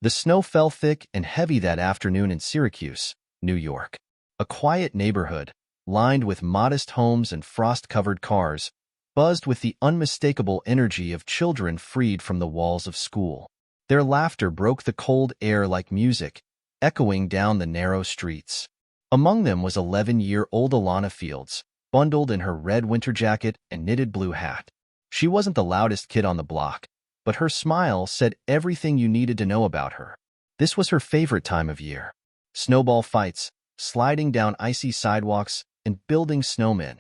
The snow fell thick and heavy that afternoon in Syracuse, New York. A quiet neighborhood, lined with modest homes and frost-covered cars, buzzed with the unmistakable energy of children freed from the walls of school. Their laughter broke the cold air like music, echoing down the narrow streets. Among them was 11-year-old Alana Fields, bundled in her red winter jacket and knitted blue hat. She wasn't the loudest kid on the block, but her smile said everything you needed to know about her. This was her favorite time of year. Snowball fights, sliding down icy sidewalks, and building snowmen.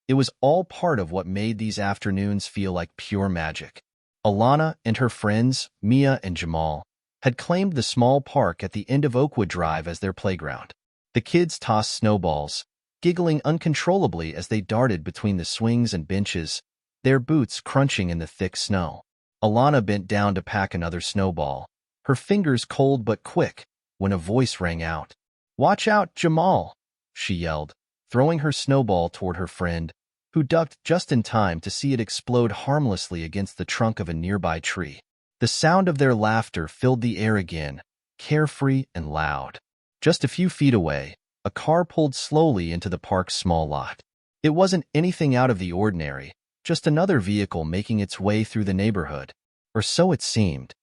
It was all part of what made these afternoons feel like pure magic. Alana and her friends, Mia and Jamal, had claimed the small park at the end of Oakwood Drive as their playground. The kids tossed snowballs, giggling uncontrollably as they darted between the swings and benches, their boots crunching in the thick snow. Alana bent down to pack another snowball, her fingers cold but quick, when a voice rang out. "Watch out, Jamal!" she yelled, throwing her snowball toward her friend, who ducked just in time to see it explode harmlessly against the trunk of a nearby tree. The sound of their laughter filled the air again, carefree and loud. Just a few feet away, a car pulled slowly into the park's small lot. It wasn't anything out of the ordinary, just another vehicle making its way through the neighborhood. Or so it seemed.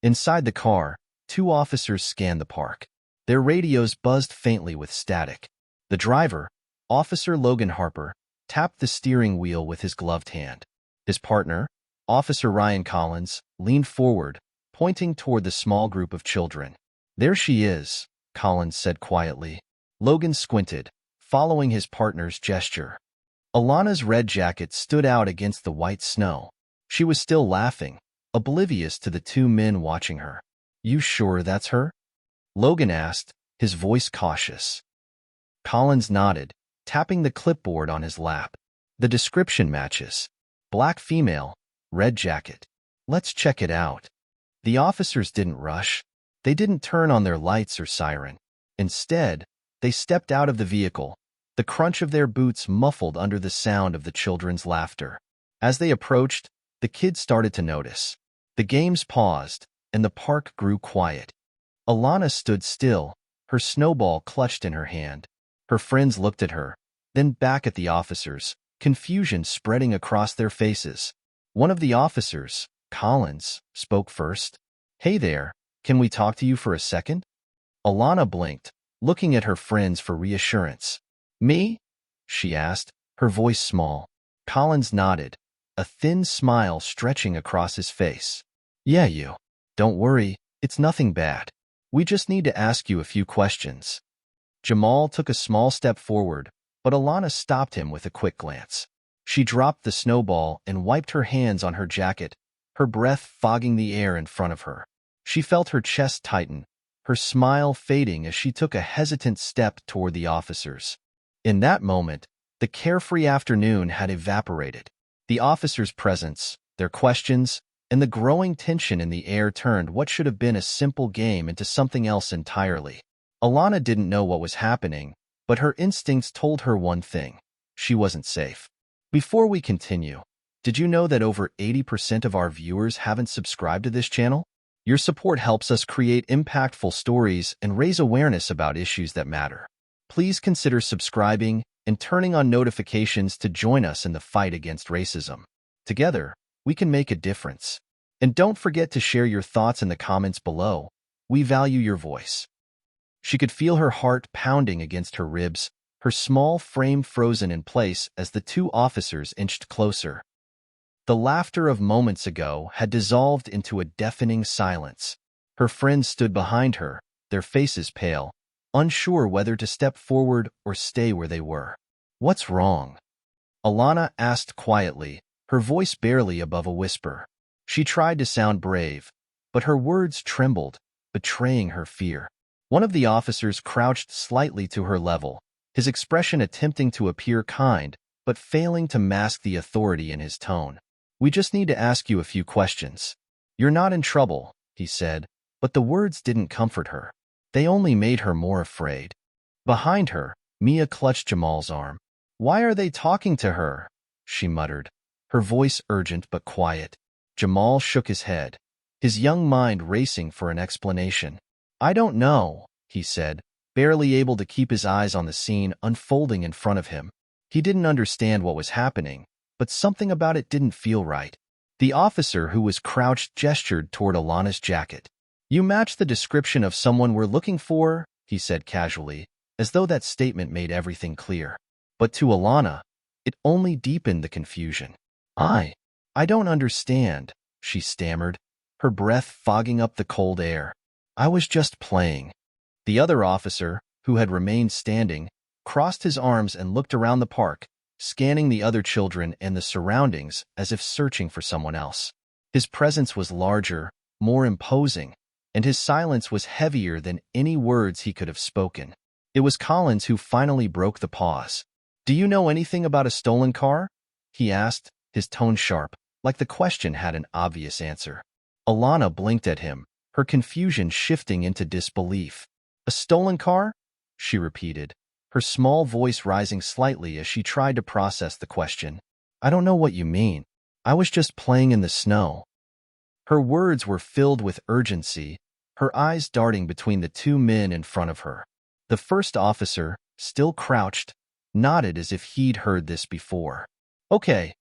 Inside the car, 2 officers scanned the park. Their radios buzzed faintly with static. The driver, Officer Logan Harper, tapped the steering wheel with his gloved hand. His partner, Officer Ryan Collins, leaned forward, pointing toward the small group of children. "There she is," Collins said quietly. Logan squinted, following his partner's gesture. Alana's red jacket stood out against the white snow. She was still laughing, oblivious to the 2 men watching her. "You sure that's her?" Logan asked, his voice cautious. Collins nodded, tapping the clipboard on his lap. "The description matches. Black female, red jacket. Let's check it out." The officers didn't rush. They didn't turn on their lights or siren. Instead, they stepped out of the vehicle, the crunch of their boots muffled under the sound of the children's laughter. As they approached, the kids started to notice. The games paused, and the park grew quiet. Alana stood still, her snowball clutched in her hand. Her friends looked at her, then back at the officers, confusion spreading across their faces. One of the officers, Collins, spoke first. "Hey there, can we talk to you for a second?" Alana blinked, looking at her friends for reassurance. "Me?" she asked, her voice small. Collins nodded, a thin smile stretching across his face. "Yeah, you. Don't worry, it's nothing bad. We just need to ask you a few questions." Jamal took a small step forward, but Alana stopped him with a quick glance. She dropped the snowball and wiped her hands on her jacket, her breath fogging the air in front of her. She felt her chest tighten, her smile fading as she took a hesitant step toward the officers. In that moment, the carefree afternoon had evaporated. The officers' presence, their questions, and the growing tension in the air turned what should have been a simple game into something else entirely. Alana didn't know what was happening, but her instincts told her one thing: she wasn't safe. Before we continue, did you know that over 80% of our viewers haven't subscribed to this channel? Your support helps us create impactful stories and raise awareness about issues that matter. Please consider subscribing and turning on notifications to join us in the fight against racism. Together, we can make a difference. And don't forget to share your thoughts in the comments below. We value your voice. She could feel her heart pounding against her ribs, her small frame frozen in place as the 2 officers inched closer. The laughter of moments ago had dissolved into a deafening silence. Her friends stood behind her, their faces pale, unsure whether to step forward or stay where they were. "What's wrong?" Alana asked quietly, her voice barely above a whisper. She tried to sound brave, but her words trembled, betraying her fear. One of the officers crouched slightly to her level, his expression attempting to appear kind, but failing to mask the authority in his tone. "We just need to ask you a few questions." "You're not in trouble," he said, but the words didn't comfort her. They only made her more afraid. Behind her, Mia clutched Jamal's arm. "Why are they talking to her?" she muttered, her voice urgent but quiet. Jamal shook his head. his young mind racing for an explanation. "I don't know," he said, barely able to keep his eyes on the scene unfolding in front of him. He didn't understand what was happening, but something about it didn't feel right. The officer who was crouched gestured toward Alana's jacket. "You match the description of someone we're looking for," he said casually, as though that statement made everything clear. But to Alana, it only deepened the confusion. I don't understand," she stammered, her breath fogging up the cold air. "I was just playing." The other officer, who had remained standing, crossed his arms and looked around the park, scanning the other children and the surroundings as if searching for someone else. His presence was larger, more imposing, and his silence was heavier than any words he could have spoken. It was Collins who finally broke the pause. "Do you know anything about a stolen car?" he asked, his tone sharp, like the question had an obvious answer. Alana blinked at him, her confusion shifting into disbelief. "A stolen car?" she repeated, her small voice rising slightly as she tried to process the question. "I don't know what you mean. I was just playing in the snow." Her words were filled with urgency, her eyes darting between the two men in front of her. The first officer, still crouched, nodded as if he'd heard this before. Okay,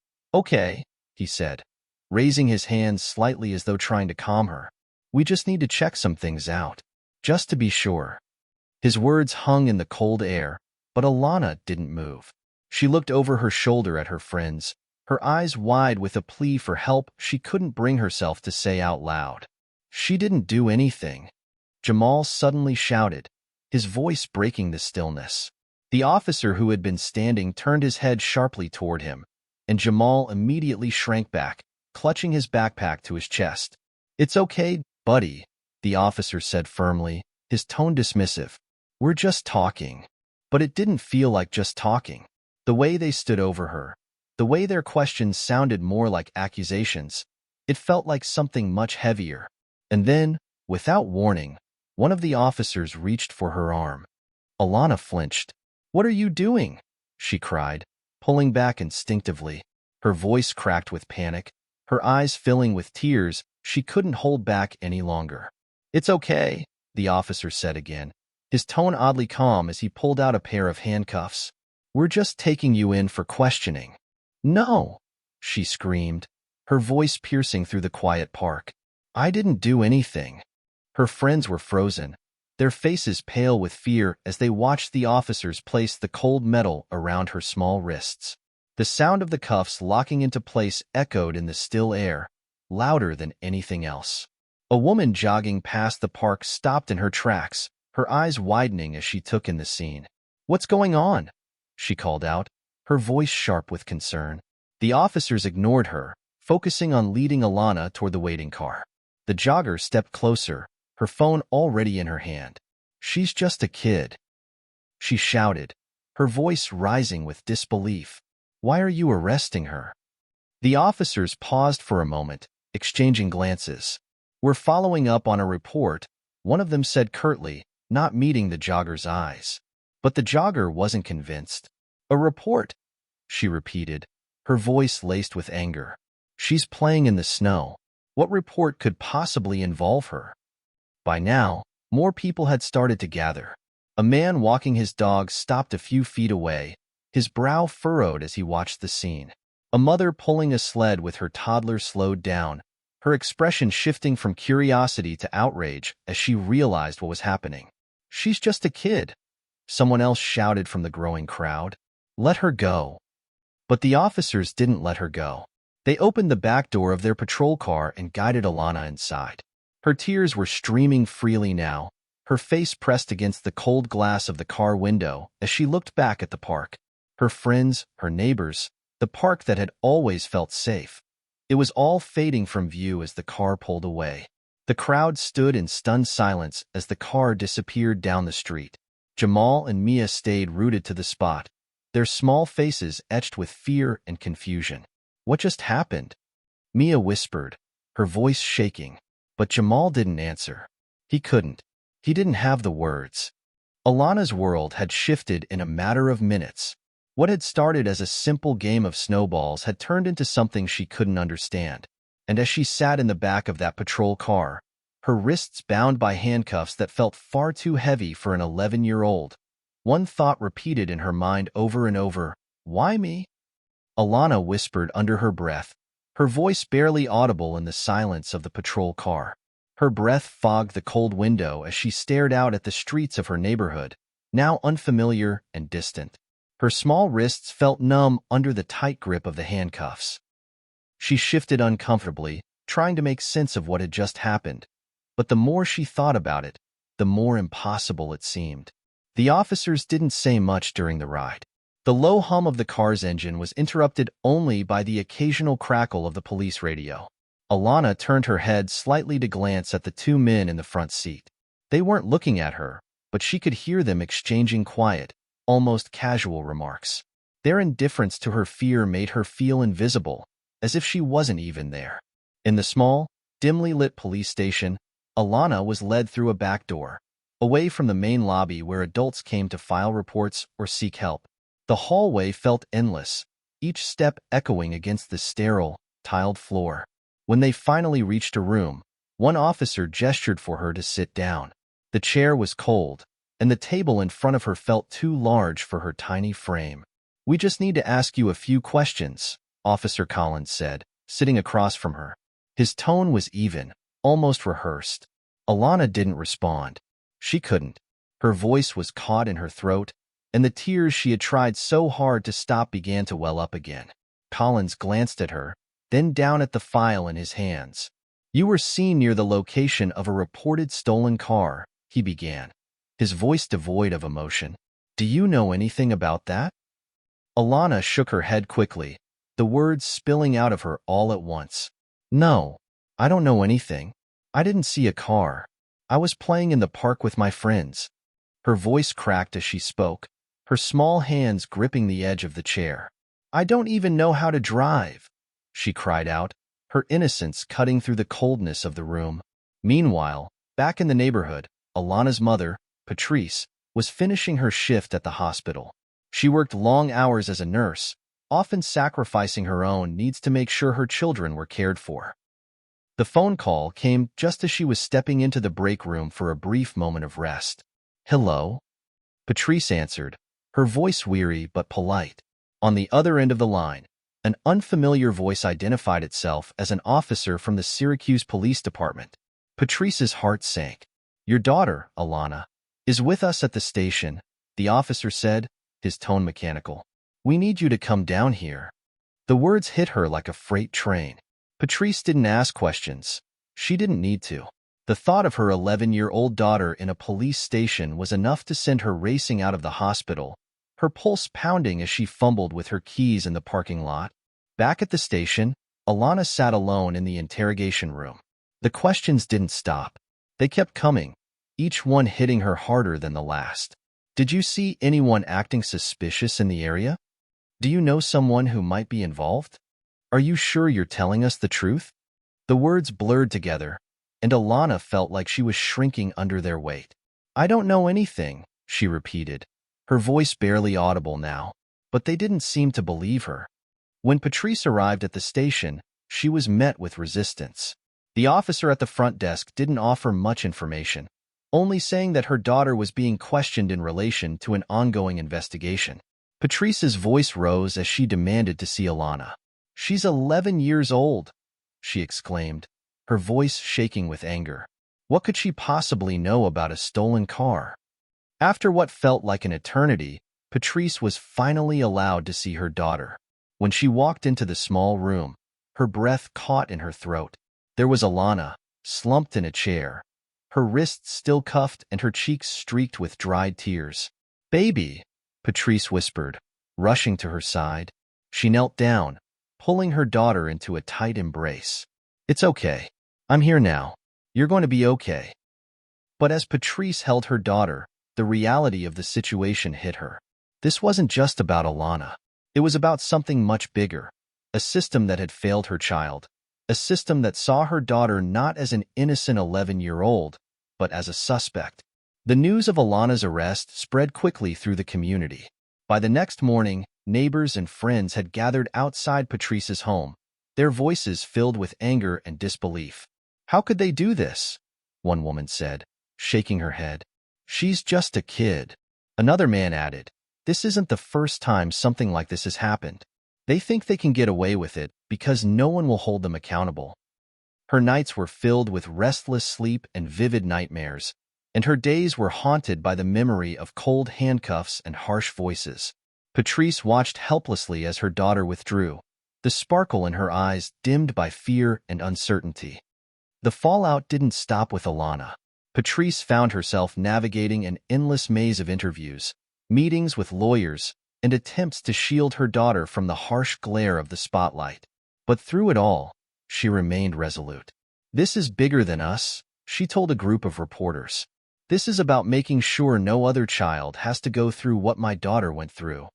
he said, raising his hands slightly as though trying to calm her. "We just need to check some things out, just to be sure." His words hung in the cold air, but Alana didn't move. She looked over her shoulder at her friends, her eyes wide with a plea for help she couldn't bring herself to say out loud. "She didn't do anything," Jamal suddenly shouted, his voice breaking the stillness. The officer who had been standing turned his head sharply toward him, and Jamal immediately shrank back, clutching his backpack to his chest. "It's okay, buddy," the officer said firmly, his tone dismissive. "We're just talking." But it didn't feel like just talking. The way they stood over her, the way their questions sounded more like accusations, it felt like something much heavier. And then, without warning, one of the officers reached for her arm. Alana flinched. "What are you doing?" she cried, pulling back instinctively. Her voice cracked with panic, her eyes filling with tears she couldn't hold back any longer. "It's okay," the officer said again, his tone oddly calm as he pulled out a pair of handcuffs. "We're just taking you in for questioning." "No," she screamed, her voice piercing through the quiet park. "I didn't do anything." Her friends were frozen, their faces pale with fear as they watched the officers place the cold metal around her small wrists. The sound of the cuffs locking into place echoed in the still air, louder than anything else. A woman jogging past the park stopped in her tracks, her eyes widening as she took in the scene. "What's going on?" she called out, her voice sharp with concern. The officers ignored her, focusing on leading Alana toward the waiting car. The jogger stepped closer, her phone already in her hand. "She's just a kid," she shouted, her voice rising with disbelief. "Why are you arresting her?" The officers paused for a moment, exchanging glances. "We're following up on a report," one of them said curtly, not meeting the jogger's eyes. But the jogger wasn't convinced. "A report?" she repeated, her voice laced with anger. "She's playing in the snow. What report could possibly involve her?" By now, more people had started to gather. A man walking his dog stopped a few feet away, his brow furrowed as he watched the scene. A mother pulling a sled with her toddler slowed down, her expression shifting from curiosity to outrage as she realized what was happening. "She's just a kid," someone else shouted from the growing crowd. "Let her go." But the officers didn't let her go. They opened the back door of their patrol car and guided Alana inside. Her tears were streaming freely now, her face pressed against the cold glass of the car window as she looked back at the park. Her friends, her neighbors, the park that had always felt safe. It was all fading from view as the car pulled away. The crowd stood in stunned silence as the car disappeared down the street. Jamal and Mia stayed rooted to the spot, their small faces etched with fear and confusion. "What just happened?" Mia whispered, her voice shaking. But Jamal didn't answer. He couldn't. He didn't have the words. Alana's world had shifted in a matter of minutes. What had started as a simple game of snowballs had turned into something she couldn't understand. And as she sat in the back of that patrol car, her wrists bound by handcuffs that felt far too heavy for an 11-year-old, one thought repeated in her mind over and over: why me? Alana whispered under her breath, her voice barely audible in the silence of the patrol car. Her breath fogged the cold window as she stared out at the streets of her neighborhood, now unfamiliar and distant. Her small wrists felt numb under the tight grip of the handcuffs. She shifted uncomfortably, trying to make sense of what had just happened. But the more she thought about it, the more impossible it seemed. The officers didn't say much during the ride. The low hum of the car's engine was interrupted only by the occasional crackle of the police radio. Alana turned her head slightly to glance at the two men in the front seat. They weren't looking at her, but she could hear them exchanging quiet, almost casual remarks. Their indifference to her fear made her feel invisible, as if she wasn't even there. In the small, dimly lit police station, Alana was led through a back door, away from the main lobby where adults came to file reports or seek help. The hallway felt endless, each step echoing against the sterile, tiled floor. When they finally reached a room, one officer gestured for her to sit down. The chair was cold, and the table in front of her felt too large for her tiny frame. "We just need to ask you a few questions," Officer Collins said, sitting across from her. His tone was even, almost rehearsed. Alana didn't respond. She couldn't. Her voice was caught in her throat, and the tears she had tried so hard to stop began to well up again. Collins glanced at her, then down at the file in his hands. "You were seen near the location of a reported stolen car," he began, his voice devoid of emotion. "Do you know anything about that?" Alana shook her head quickly, the words spilling out of her all at once. "No, I don't know anything. I didn't see a car. I was playing in the park with my friends." Her voice cracked as she spoke, her small hands gripping the edge of the chair. "I don't even know how to drive," she cried out, her innocence cutting through the coldness of the room. Meanwhile, back in the neighborhood, Alana's mother, Patrice, was finishing her shift at the hospital. She worked long hours as a nurse, often sacrificing her own needs to make sure her children were cared for. The phone call came just as she was stepping into the break room for a brief moment of rest. "Hello?" Patrice answered, her voice weary but polite. On the other end of the line, an unfamiliar voice identified itself as an officer from the Syracuse Police Department. Patrice's heart sank. "Your daughter, Alana, is with us at the station," the officer said, his tone mechanical. "We need you to come down here." The words hit her like a freight train. Patrice didn't ask questions. She didn't need to. The thought of her 11-year-old daughter in a police station was enough to send her racing out of the hospital, her pulse pounding as she fumbled with her keys in the parking lot. Back at the station, Alana sat alone in the interrogation room. The questions didn't stop. They kept coming, each one hitting her harder than the last. "Did you see anyone acting suspicious in the area? Do you know someone who might be involved? Are you sure you're telling us the truth?" The words blurred together, and Alana felt like she was shrinking under their weight. "I don't know anything," she repeated, her voice barely audible now, but they didn't seem to believe her. When Patrice arrived at the station, she was met with resistance. The officer at the front desk didn't offer much information, only saying that her daughter was being questioned in relation to an ongoing investigation. Patrice's voice rose as she demanded to see Alana. "She's 11 years old," she exclaimed, her voice shaking with anger. What could she possibly know about a stolen car? After what felt like an eternity, Patrice was finally allowed to see her daughter. When she walked into the small room, her breath caught in her throat. There was Alana, slumped in a chair, her wrists still cuffed and her cheeks streaked with dried tears. "Baby," Patrice whispered, rushing to her side. She knelt down, pulling her daughter into a tight embrace. "It's okay. I'm here now. You're going to be okay." But as Patrice held her daughter, the reality of the situation hit her. This wasn't just about Alana. It was about something much bigger, a system that had failed her child, a system that saw her daughter not as an innocent 11-year-old, but as a suspect. The news of Alana's arrest spread quickly through the community. By the next morning, neighbors and friends had gathered outside Patrice's home, their voices filled with anger and disbelief. "How could they do this?" one woman said, shaking her head. "She's just a kid." Another man added, "This isn't the first time something like this has happened. They think they can get away with it because no one will hold them accountable." Her nights were filled with restless sleep and vivid nightmares, and her days were haunted by the memory of cold handcuffs and harsh voices. Patrice watched helplessly as her daughter withdrew, the sparkle in her eyes dimmed by fear and uncertainty. The fallout didn't stop with Alana. Patrice found herself navigating an endless maze of interviews, meetings with lawyers, and attempts to shield her daughter from the harsh glare of the spotlight. But through it all, she remained resolute. "This is bigger than us," she told a group of reporters. "This is about making sure no other child has to go through what my daughter went through,"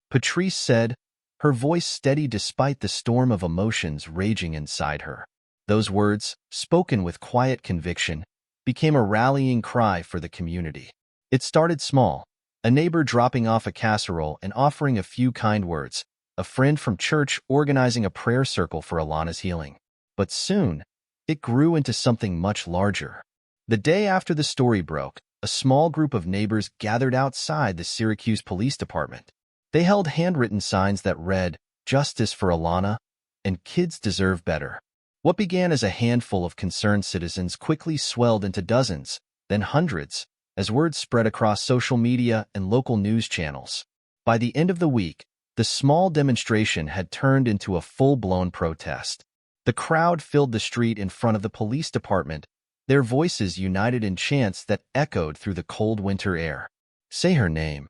Patrice said, her voice steady despite the storm of emotions raging inside her. Those words, spoken with quiet conviction, became a rallying cry for the community. It started small, a neighbor dropping off a casserole and offering a few kind words, a friend from church organizing a prayer circle for Alana's healing. But soon, it grew into something much larger. The day after the story broke, a small group of neighbors gathered outside the Syracuse Police Department. They held handwritten signs that read, "Justice for Alana," and "Kids deserve better." What began as a handful of concerned citizens quickly swelled into dozens, then hundreds, as word spread across social media and local news channels. By the end of the week, the small demonstration had turned into a full-blown protest. The crowd filled the street in front of the police department, their voices united in chants that echoed through the cold winter air. "Say her name,"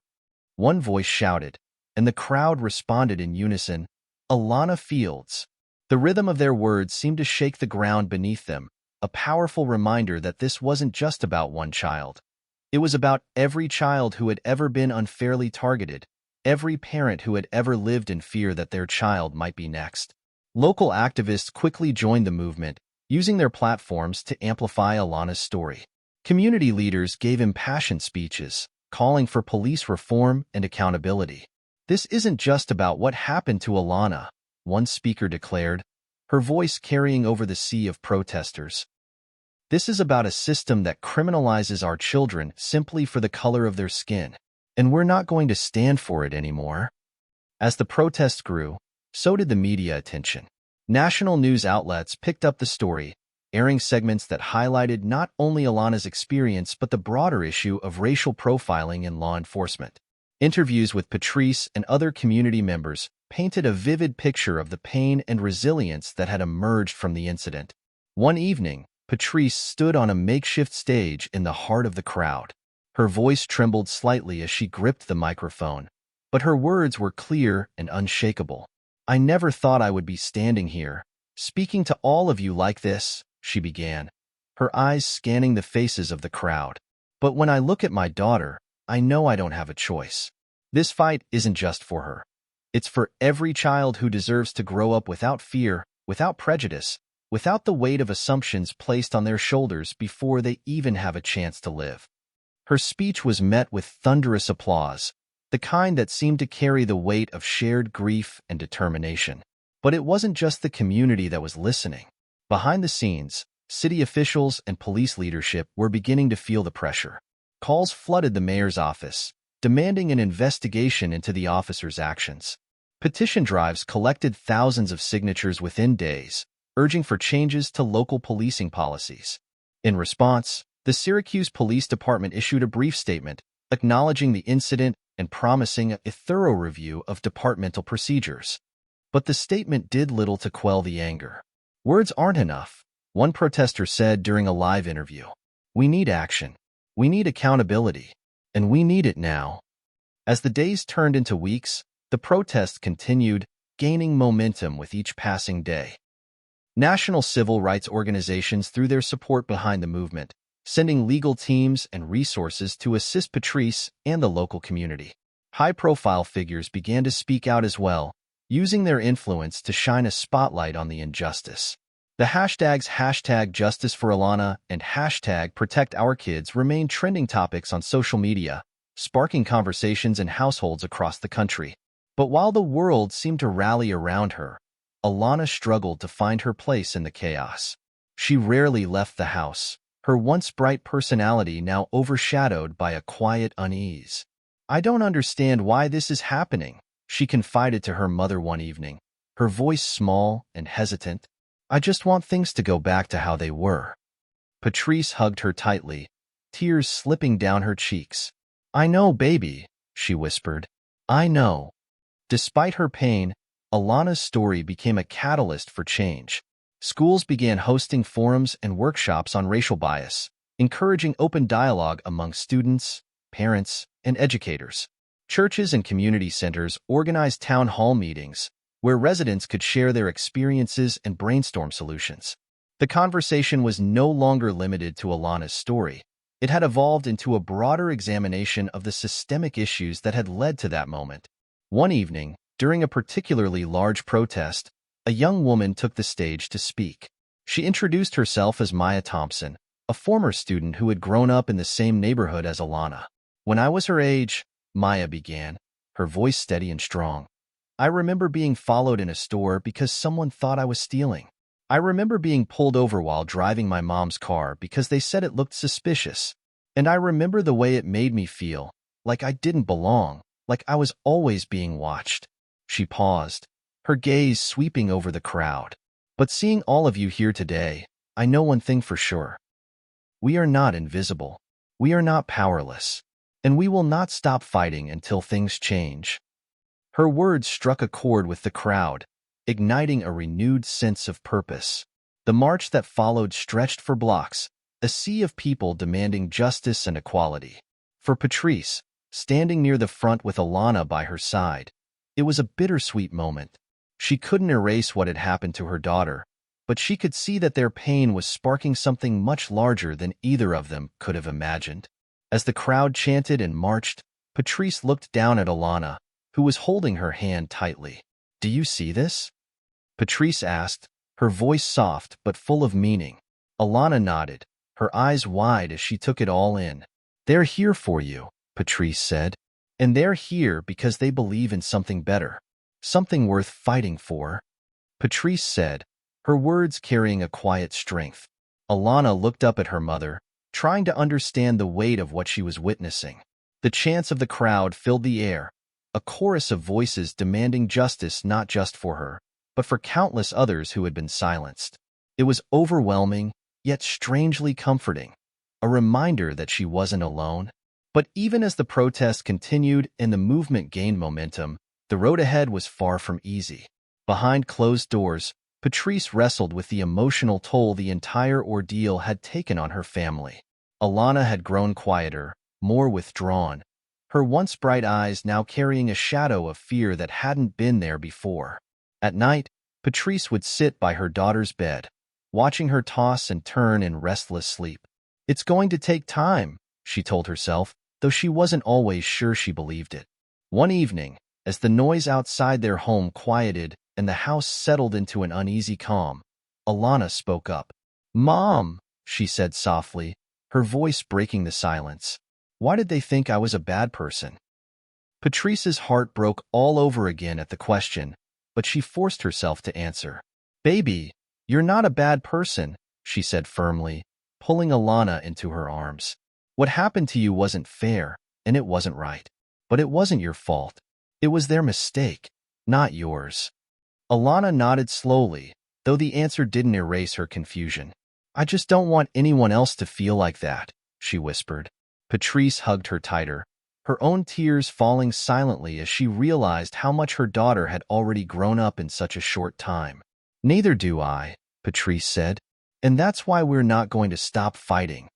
one voice shouted, and the crowd responded in unison, "Alana Fields." The rhythm of their words seemed to shake the ground beneath them, a powerful reminder that this wasn't just about one child. It was about every child who had ever been unfairly targeted, every parent who had ever lived in fear that their child might be next. Local activists quickly joined the movement, using their platforms to amplify Alana's story. Community leaders gave impassioned speeches, calling for police reform and accountability. "This isn't just about what happened to Alana," one speaker declared, her voice carrying over the sea of protesters. "This is about a system that criminalizes our children simply for the color of their skin, and we're not going to stand for it anymore." As the protests grew, so did the media attention. National news outlets picked up the story, airing segments that highlighted not only Alana's experience but the broader issue of racial profiling in law enforcement. Interviews with Patrice and other community members painted a vivid picture of the pain and resilience that had emerged from the incident. One evening, Patrice stood on a makeshift stage in the heart of the crowd. Her voice trembled slightly as she gripped the microphone, but her words were clear and unshakable. "I never thought I would be standing here, speaking to all of you like this," she began, her eyes scanning the faces of the crowd. "But when I look at my daughter, I know I don't have a choice. This fight isn't just for her. It's for every child who deserves to grow up without fear, without prejudice, without the weight of assumptions placed on their shoulders before they even have a chance to live." Her speech was met with thunderous applause, the kind that seemed to carry the weight of shared grief and determination. But it wasn't just the community that was listening. Behind the scenes, city officials and police leadership were beginning to feel the pressure. Calls flooded the mayor's office, demanding an investigation into the officer's actions. Petition drives collected thousands of signatures within days, urging for changes to local policing policies. In response, the Syracuse Police Department issued a brief statement, acknowledging the incident and promising a thorough review of departmental procedures. But the statement did little to quell the anger. "Words aren't enough," one protester said during a live interview. "We need action. We need accountability. And we need it now." As the days turned into weeks, the protest continued, gaining momentum with each passing day. National civil rights organizations threw their support behind the movement, sending legal teams and resources to assist Patrice and the local community. High-profile figures began to speak out as well, using their influence to shine a spotlight on the injustice. The hashtags #JusticeForAlana and #ProtectOurKids remained trending topics on social media, sparking conversations in households across the country. But while the world seemed to rally around her, Alana struggled to find her place in the chaos. She rarely left the house, her once bright personality now overshadowed by a quiet unease. "I don't understand why this is happening," she confided to her mother one evening, her voice small and hesitant. "I just want things to go back to how they were." Patrice hugged her tightly, tears slipping down her cheeks. "I know, baby," she whispered. "I know." Despite her pain, Alana's story became a catalyst for change. Schools began hosting forums and workshops on racial bias, encouraging open dialogue among students, parents, and educators. Churches and community centers organized town hall meetings, where residents could share their experiences and brainstorm solutions. The conversation was no longer limited to Alana's story. It had evolved into a broader examination of the systemic issues that had led to that moment. One evening, during a particularly large protest, a young woman took the stage to speak. She introduced herself as Maya Thompson, a former student who had grown up in the same neighborhood as Alana. "When I was her age," Maya began, her voice steady and strong, "I remember being followed in a store because someone thought I was stealing. I remember being pulled over while driving my mom's car because they said it looked suspicious. And I remember the way it made me feel, like I didn't belong, like I was always being watched." She paused, her gaze sweeping over the crowd. "But seeing all of you here today, I know one thing for sure. We are not invisible. We are not powerless. And we will not stop fighting until things change." Her words struck a chord with the crowd, igniting a renewed sense of purpose. The march that followed stretched for blocks, a sea of people demanding justice and equality. For Patrice, standing near the front with Alana by her side, it was a bittersweet moment. She couldn't erase what had happened to her daughter, but she could see that their pain was sparking something much larger than either of them could have imagined. As the crowd chanted and marched, Patrice looked down at Alana, who was holding her hand tightly. "Do you see this?" Patrice asked, her voice soft but full of meaning. Alana nodded, her eyes wide as she took it all in. "They're here for you," Patrice said. "And they're here because they believe in something better, something worth fighting for." Patrice said, her words carrying a quiet strength. Alana looked up at her mother, trying to understand the weight of what she was witnessing. The chants of the crowd filled the air, a chorus of voices demanding justice not just for her, but for countless others who had been silenced. It was overwhelming, yet strangely comforting, a reminder that she wasn't alone. But even as the protest continued and the movement gained momentum, the road ahead was far from easy. Behind closed doors, Patrice wrestled with the emotional toll the entire ordeal had taken on her family. Alana had grown quieter, more withdrawn, her once bright eyes now carrying a shadow of fear that hadn't been there before. At night, Patrice would sit by her daughter's bed, watching her toss and turn in restless sleep. "It's going to take time," she told herself, though she wasn't always sure she believed it. One evening, as the noise outside their home quieted and the house settled into an uneasy calm, Alana spoke up. "Mom," she said softly, her voice breaking the silence. "Why did they think I was a bad person?" Patrice's heart broke all over again at the question, but she forced herself to answer. "Baby, you're not a bad person," she said firmly, pulling Alana into her arms. "What happened to you wasn't fair, and it wasn't right. But it wasn't your fault. It was their mistake, not yours." Alana nodded slowly, though the answer didn't erase her confusion. "I just don't want anyone else to feel like that," she whispered. Patrice hugged her tighter, her own tears falling silently as she realized how much her daughter had already grown up in such a short time. "Neither do I," Patrice said, "and that's why we're not going to stop fighting."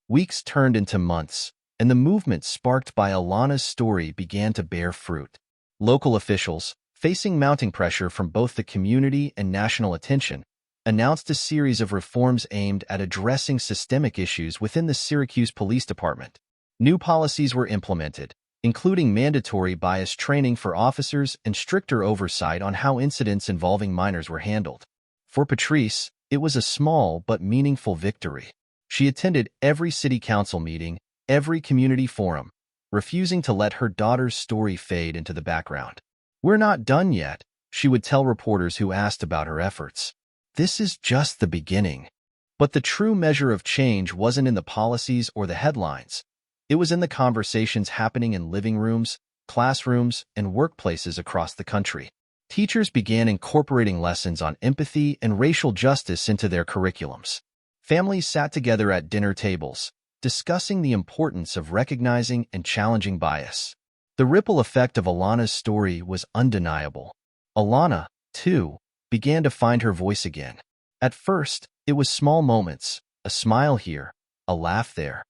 Weeks turned into months, and the movement sparked by Alana's story began to bear fruit. Local officials, facing mounting pressure from both the community and national attention, announced a series of reforms aimed at addressing systemic issues within the Syracuse Police Department. New policies were implemented, including mandatory bias training for officers and stricter oversight on how incidents involving minors were handled. For Patrice, it was a small but meaningful victory. She attended every city council meeting, every community forum, refusing to let her daughter's story fade into the background. "We're not done yet," she would tell reporters who asked about her efforts. This is just the beginning. But the true measure of change wasn't in the policies or the headlines. It was in the conversations happening in living rooms, classrooms, and workplaces across the country. Teachers began incorporating lessons on empathy and racial justice into their curriculums. Families sat together at dinner tables, discussing the importance of recognizing and challenging bias. The ripple effect of Alana's story was undeniable. Alana, too, began to find her voice again. At first, it was small moments, a smile here, a laugh there.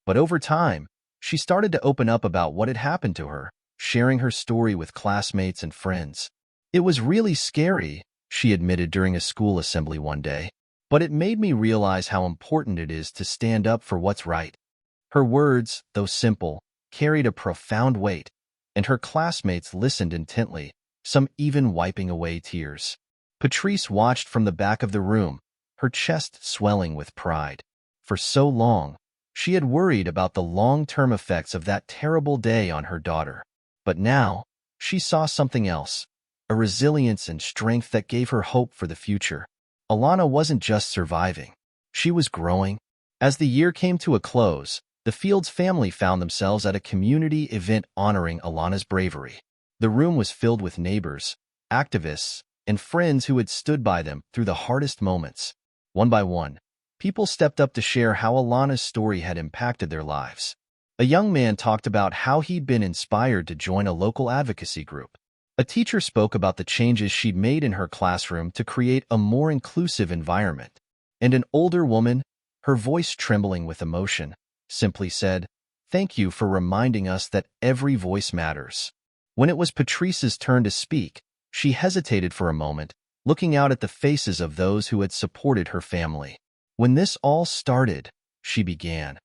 But over time, she started to open up about what had happened to her, sharing her story with classmates and friends. It was really scary, she admitted during a school assembly one day, but it made me realize how important it is to stand up for what's right. Her words, though simple, carried a profound weight, and her classmates listened intently, some even wiping away tears. Patrice watched from the back of the room, her chest swelling with pride. For so long, she had worried about the long-term effects of that terrible day on her daughter. But now, she saw something else, a resilience and strength that gave her hope for the future. Alana wasn't just surviving. She was growing. As the year came to a close, the Fields family found themselves at a community event honoring Alana's bravery. The room was filled with neighbors, activists, and friends who had stood by them through the hardest moments. One by one, people stepped up to share how Alana's story had impacted their lives. A young man talked about how he'd been inspired to join a local advocacy group. A teacher spoke about the changes she'd made in her classroom to create a more inclusive environment. And an older woman, her voice trembling with emotion, simply said, "Thank you for reminding us that every voice matters." When it was Patrice's turn to speak, she hesitated for a moment, looking out at the faces of those who had supported her family. "When this all started," she began,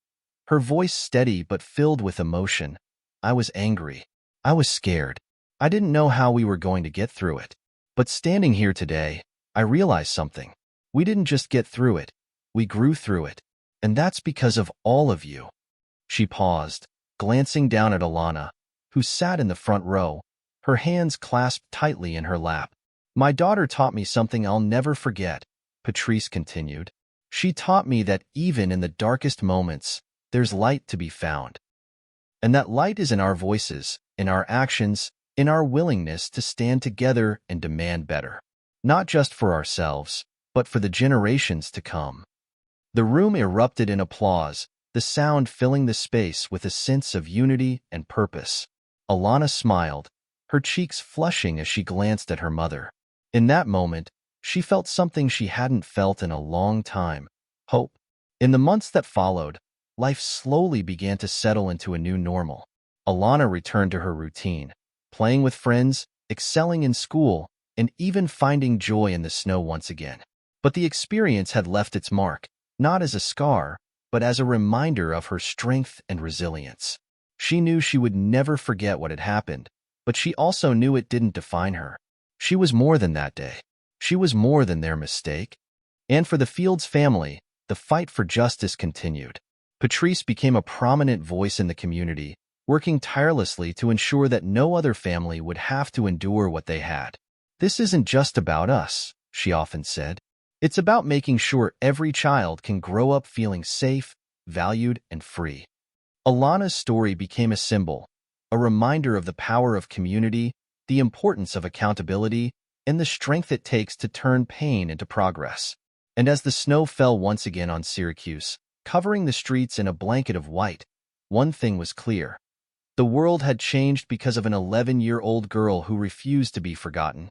her voice steady but filled with emotion, "I was angry. I was scared. I didn't know how we were going to get through it. But standing here today, I realized something. We didn't just get through it. We grew through it. And that's because of all of you." She paused, glancing down at Alana, who sat in the front row, her hands clasped tightly in her lap. "My daughter taught me something I'll never forget," Patrice continued. "She taught me that even in the darkest moments, there's light to be found. And that light is in our voices, in our actions, in our willingness to stand together and demand better. Not just for ourselves, but for the generations to come." The room erupted in applause, the sound filling the space with a sense of unity and purpose. Alana smiled, her cheeks flushing as she glanced at her mother. In that moment, she felt something she hadn't felt in a long time: hope. In the months that followed, life slowly began to settle into a new normal. Alana returned to her routine, playing with friends, excelling in school, and even finding joy in the snow once again. But the experience had left its mark, not as a scar, but as a reminder of her strength and resilience. She knew she would never forget what had happened, but she also knew it didn't define her. She was more than that day. She was more than their mistake. And for the Fields family, the fight for justice continued. Patrice became a prominent voice in the community, working tirelessly to ensure that no other family would have to endure what they had. "This isn't just about us," she often said. "It's about making sure every child can grow up feeling safe, valued, and free." Alana's story became a symbol, a reminder of the power of community, the importance of accountability, and the strength it takes to turn pain into progress. And as the snow fell once again on Syracuse, covering the streets in a blanket of white, one thing was clear. The world had changed because of an 11-year-old girl who refused to be forgotten.